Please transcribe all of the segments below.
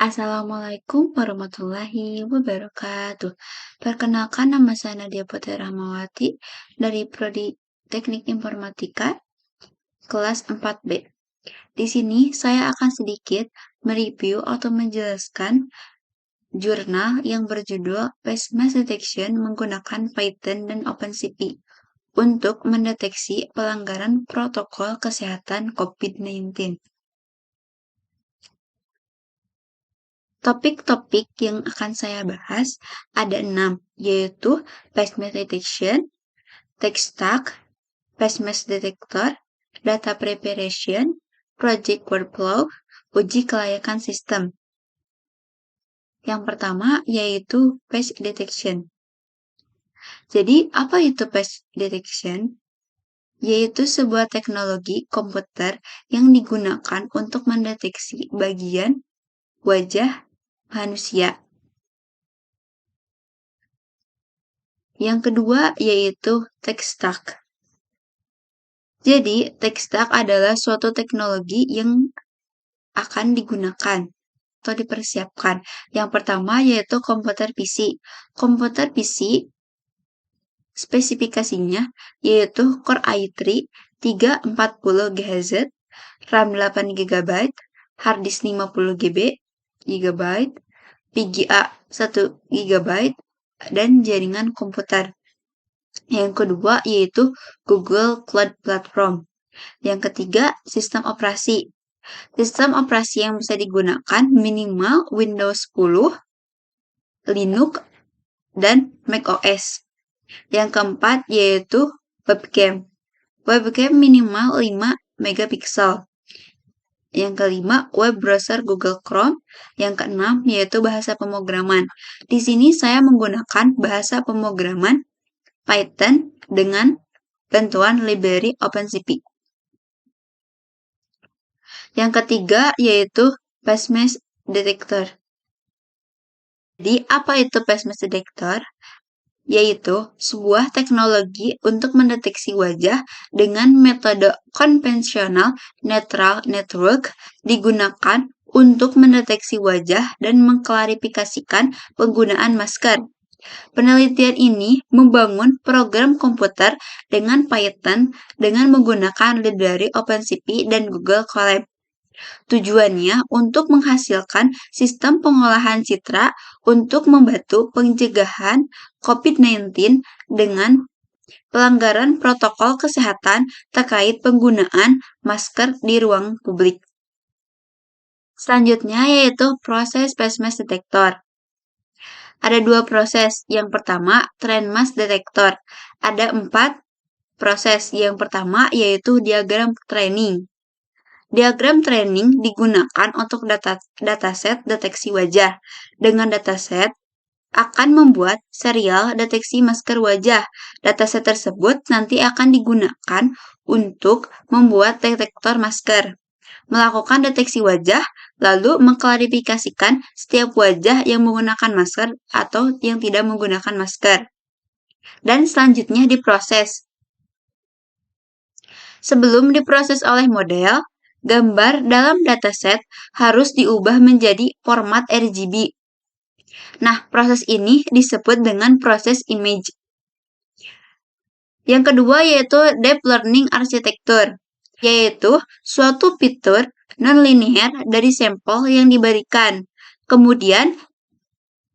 Assalamualaikum warahmatullahi wabarakatuh. Perkenalkan nama saya Nadia Putri Rahmawati dari Prodi Teknik Informatika kelas 4B. Di sini saya akan sedikit mereview atau menjelaskan jurnal yang berjudul Face Mask Detection menggunakan Python dan OpenCV untuk mendeteksi pelanggaran protokol kesehatan COVID-19. Topik-topik yang akan saya bahas ada 6, yaitu face mask detection, tech stack, face mask detector, data preparation, project workflow, uji kelayakan sistem. Yang pertama yaitu face detection. Jadi, apa itu face detection? Yaitu sebuah teknologi komputer yang digunakan untuk mendeteksi bagian wajah manusia. Yang kedua yaitu tech stack. Jadi, tech stack adalah suatu teknologi yang akan digunakan atau dipersiapkan. Yang pertama yaitu komputer PC. Komputer PC spesifikasinya yaitu Core i3 340 GHz, RAM 8 GB, hard disk 50 GB, VGA 1 GB, dan jaringan komputer. Yang kedua yaitu Google Cloud Platform. Yang ketiga, sistem operasi. Sistem operasi yang bisa digunakan minimal Windows 10, Linux, dan macOS. Yang keempat yaitu webcam. Webcam minimal 5 megapiksel. Yang kelima, web browser Google Chrome. Yang keenam yaitu bahasa pemrograman. Di sini saya menggunakan bahasa pemrograman Python dengan bantuan library OpenCV. Yang ketiga yaitu face mask detector. Jadi, apa itu face mask detector? Yaitu sebuah teknologi untuk mendeteksi wajah dengan metode konvensional neutral network digunakan untuk mendeteksi wajah dan mengklarifikasikan penggunaan masker. Penelitian ini membangun program komputer dengan Python dengan menggunakan library OpenCV dan Google Colab. Tujuannya untuk menghasilkan sistem pengolahan citra untuk membantu pencegahan COVID-19 dengan pelanggaran protokol kesehatan terkait penggunaan masker di ruang publik. Selanjutnya yaitu proses face mask detector. Ada 2 proses. Yang pertama, trend mask detector. Ada 4 proses. Yang pertama yaitu diagram training. Diagram training digunakan untuk dataset deteksi wajah. Dengan dataset akan membuat serial deteksi masker wajah. Dataset tersebut nanti akan digunakan untuk membuat detektor masker. Melakukan deteksi wajah, lalu mengklarifikasikan setiap wajah yang menggunakan masker atau yang tidak menggunakan masker. Dan selanjutnya diproses. Sebelum diproses oleh model, gambar dalam dataset harus diubah menjadi format RGB. Nah, proses ini disebut dengan proses image. Yang kedua yaitu Deep Learning Architecture, yaitu suatu fitur non-linear dari sampel yang diberikan. Kemudian,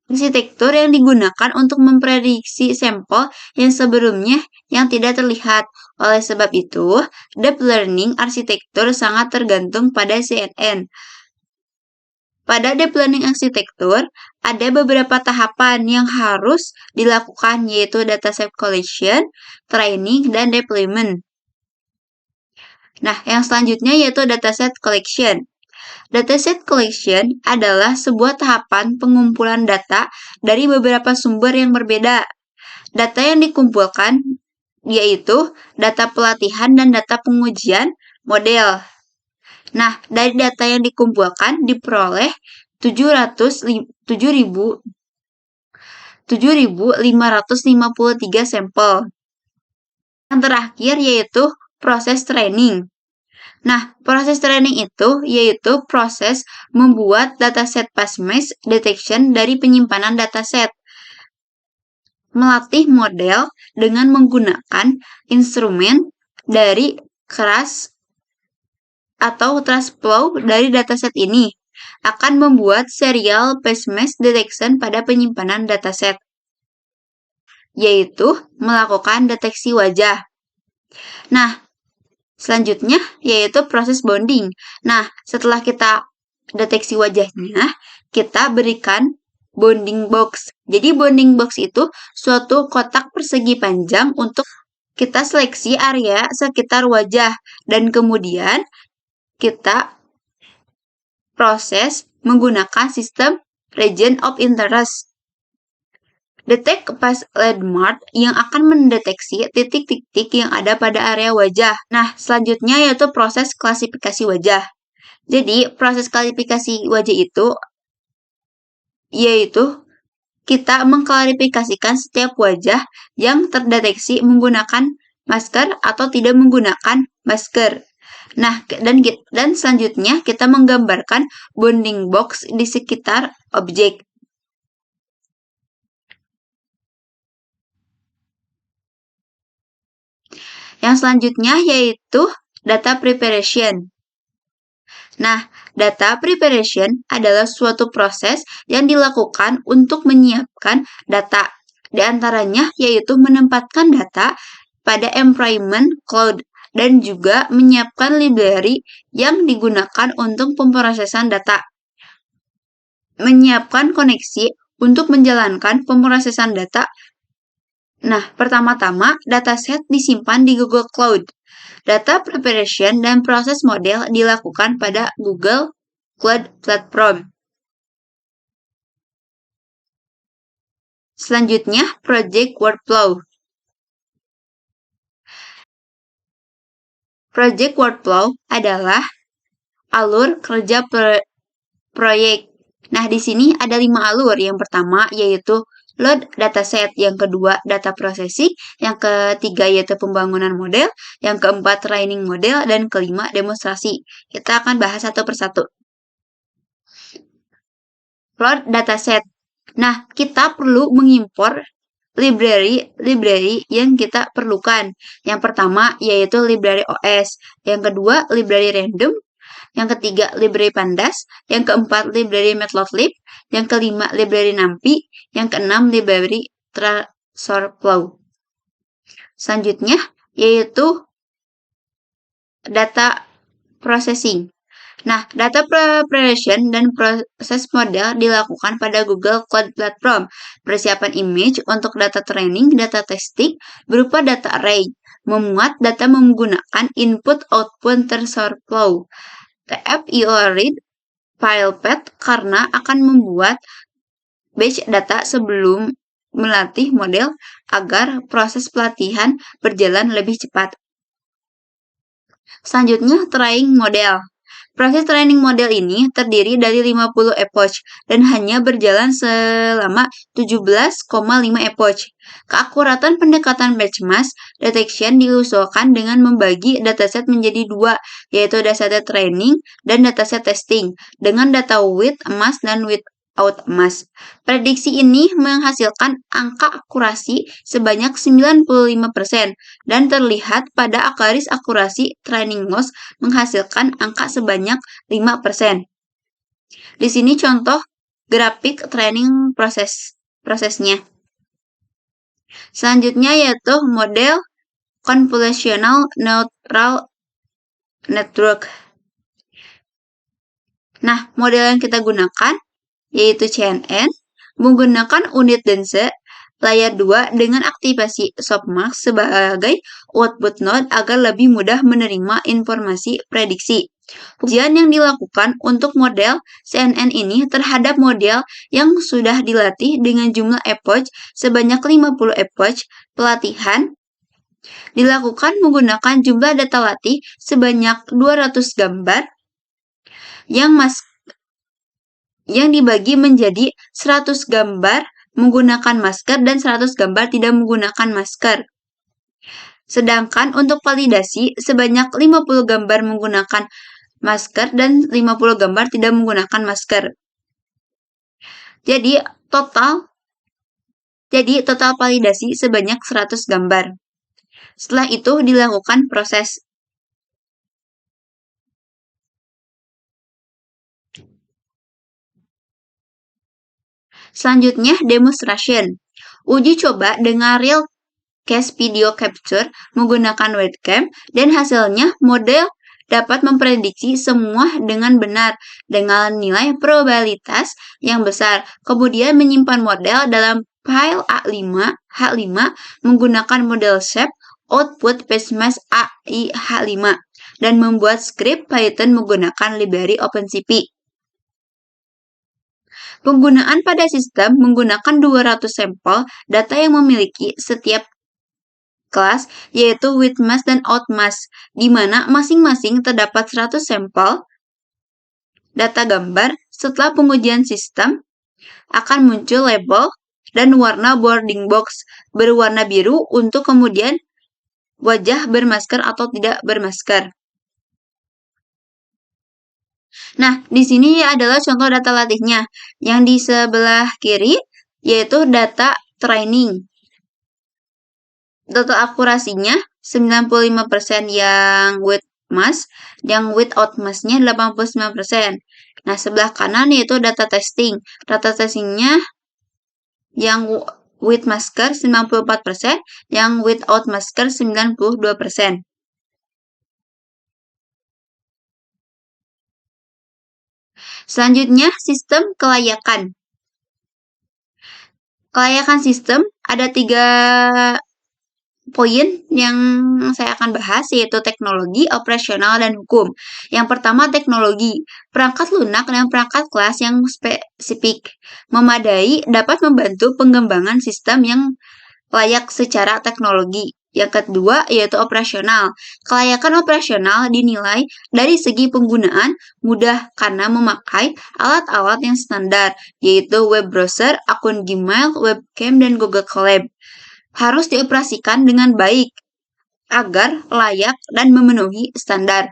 arsitektur yang digunakan untuk memprediksi sampel yang sebelumnya yang tidak terlihat. Oleh sebab itu, Deep Learning Architecture sangat tergantung pada CNN. Pada Deep Learning Architecture, ada beberapa tahapan yang harus dilakukan yaitu dataset collection, training, dan deployment. Nah, yang selanjutnya yaitu dataset collection. Dataset collection adalah sebuah tahapan pengumpulan data dari beberapa sumber yang berbeda. Data yang dikumpulkan yaitu data pelatihan dan data pengujian model. Nah, dari data yang dikumpulkan diperoleh 7.553 sampel. Yang terakhir yaitu proses training. Nah, proses training itu yaitu proses membuat dataset PASMES detection dari penyimpanan dataset. Melatih model dengan menggunakan instrumen dari crash atau trace flow dari dataset ini akan membuat serial PASMES detection pada penyimpanan dataset, yaitu melakukan deteksi wajah. Nah, selanjutnya yaitu proses bonding. Nah, setelah kita deteksi wajahnya, kita berikan bonding box. Jadi bonding box itu suatu kotak persegi panjang untuk kita seleksi area sekitar wajah dan kemudian kita proses menggunakan sistem region of interest. Detect pas landmark yang akan mendeteksi titik-titik yang ada pada area wajah. Nah, selanjutnya yaitu proses klasifikasi wajah. Jadi, proses klasifikasi wajah itu yaitu kita mengklarifikasikan setiap wajah yang terdeteksi menggunakan masker atau tidak menggunakan masker. Nah, dan selanjutnya kita menggambarkan bounding box di sekitar objek. Yang selanjutnya yaitu data preparation. Nah, data preparation adalah suatu proses yang dilakukan untuk menyiapkan data. Di antaranya yaitu menempatkan data pada environment cloud dan juga menyiapkan library yang digunakan untuk pemrosesan data. Menyiapkan koneksi untuk menjalankan pemrosesan data. Nah, pertama-tama dataset disimpan di Google Cloud. Data preparation dan proses model dilakukan pada Google Cloud Platform. Selanjutnya, project workflow. Project workflow adalah alur kerja proyek. Nah, di sini ada 5 alur. Yang pertama yaitu load dataset, yang kedua data processing, yang ketiga yaitu pembangunan model, yang keempat training model, dan kelima demonstrasi. Kita akan bahas satu persatu. Load dataset. Nah, kita perlu mengimpor library yang kita perlukan. Yang pertama yaitu library OS, yang kedua library random, yang ketiga library pandas, yang keempat library matplotlib, yang kelima library numpy, yang keenam library TensorFlow. Selanjutnya yaitu data processing. Nah, data preparation dan proses model dilakukan pada Google Cloud Platform. Persiapan image untuk data training, data testing berupa data array. Memuat data menggunakan input-output TensorFlow. TF-URL file path karena akan membuat batch data sebelum melatih model agar proses pelatihan berjalan lebih cepat. Selanjutnya, training model. Proses training model ini terdiri dari 50 epoch dan hanya berjalan selama 17,5 epoch. Keakuratan pendekatan batch mask detection diusulkan dengan membagi dataset menjadi dua, yaitu dataset training dan dataset testing, dengan data with mask dan without mask. Prediksi ini menghasilkan angka akurasi sebanyak 95% dan terlihat pada garis akurasi training loss menghasilkan angka sebanyak 5%. Di sini contoh grafik training prosesnya. Selanjutnya yaitu model convolutional neural network. Nah, model yang kita gunakan yaitu CNN menggunakan unit dense layer 2 dengan aktivasi softmax sebagai output node agar lebih mudah menerima informasi prediksi. Ujian yang dilakukan untuk model CNN ini terhadap model yang sudah dilatih dengan jumlah epoch sebanyak 50 epoch pelatihan dilakukan menggunakan jumlah data latih sebanyak 200 gambar yang dibagi menjadi 100 gambar menggunakan masker dan 100 gambar tidak menggunakan masker. Sedangkan untuk validasi sebanyak 50 gambar menggunakan masker dan 50 gambar tidak menggunakan masker. Jadi total validasi sebanyak 100 gambar. Setelah itu dilakukan proses. Selanjutnya, demonstration. Uji coba dengan real case video capture menggunakan webcam dan hasilnya model dapat memprediksi semua dengan benar dengan nilai probabilitas yang besar. Kemudian menyimpan model dalam file H5 menggunakan model shape output facemask AI H5 dan membuat script Python menggunakan library OpenCV. Penggunaan pada sistem menggunakan 200 sampel data yang memiliki setiap kelas, yaitu with mask dan out mask, di mana masing-masing terdapat 100 sampel data gambar. Setelah pengujian sistem, akan muncul label dan warna boarding box berwarna biru untuk kemudian wajah bermasker atau tidak bermasker. Nah, di sini adalah contoh data latihnya. Yang di sebelah kiri yaitu data training. Total akurasinya 95% yang with mask, yang without mask-nya 89%. Nah, sebelah kanan yaitu data testing. Data testingnya yang with masker 94%, yang without masker 92%. Selanjutnya, sistem kelayakan. Kelayakan sistem ada 3 poin yang saya akan bahas, yaitu teknologi, operasional, dan hukum. Yang pertama, teknologi. Perangkat lunak dan perangkat kelas yang spesifik memadai dapat membantu pengembangan sistem yang layak secara teknologi. Yang kedua, yaitu operasional. Kelayakan operasional dinilai dari segi penggunaan mudah karena memakai alat-alat yang standar, yaitu web browser, akun Gmail, webcam, dan Google Colab. Harus dioperasikan dengan baik agar layak dan memenuhi standar.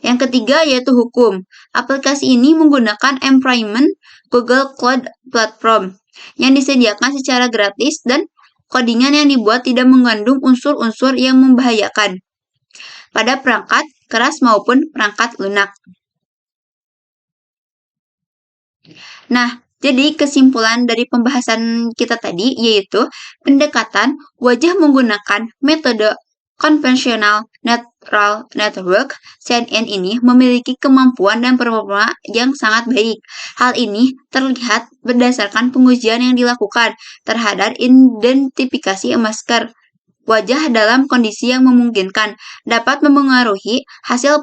Yang ketiga yaitu hukum. Aplikasi ini menggunakan environment Google Cloud Platform yang disediakan secara gratis dan codingan yang dibuat tidak mengandung unsur-unsur yang membahayakan pada perangkat keras maupun perangkat lunak. Nah, jadi kesimpulan dari pembahasan kita tadi yaitu pendekatan wajah menggunakan metode konvensional neural network CNN ini memiliki kemampuan dan performa yang sangat baik. Hal ini terlihat berdasarkan pengujian yang dilakukan terhadap identifikasi masker wajah dalam kondisi yang memungkinkan dapat memengaruhi hasil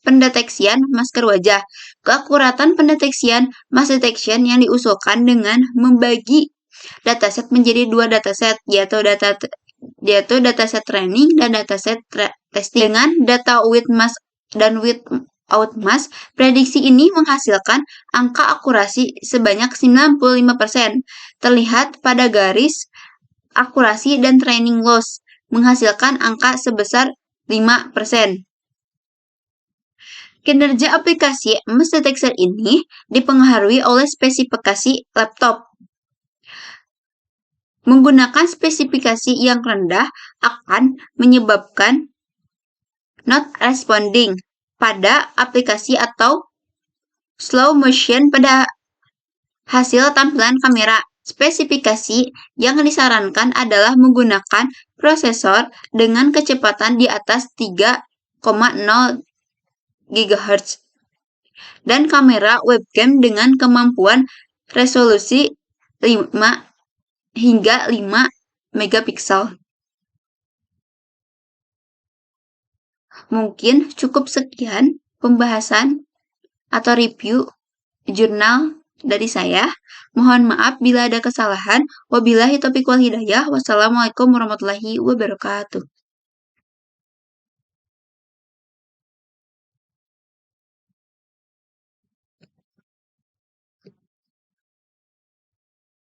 pendeteksian masker wajah. Keakuratan pendeteksian mask detection yang diusulkan dengan membagi dataset menjadi 2 dataset, yaitu dataset training dan dataset testing. Dengan data with mask dan without mask, prediksi ini menghasilkan angka akurasi sebanyak 95%. Terlihat pada garis akurasi dan training loss menghasilkan angka sebesar 5%. Kinerja aplikasi mask detection ini dipengaruhi oleh spesifikasi laptop. Menggunakan spesifikasi yang rendah akan menyebabkan not responding pada aplikasi atau slow motion pada hasil tampilan kamera. Spesifikasi yang disarankan adalah menggunakan prosesor dengan kecepatan di atas 3,0 GHz dan kamera webcam dengan kemampuan resolusi 5 hingga 5 megapiksel. Mungkin cukup sekian pembahasan atau review jurnal dari saya. Mohon maaf bila ada kesalahan. Wabillahi taufiq wal hidayah. Wassalamualaikum warahmatullahi wabarakatuh.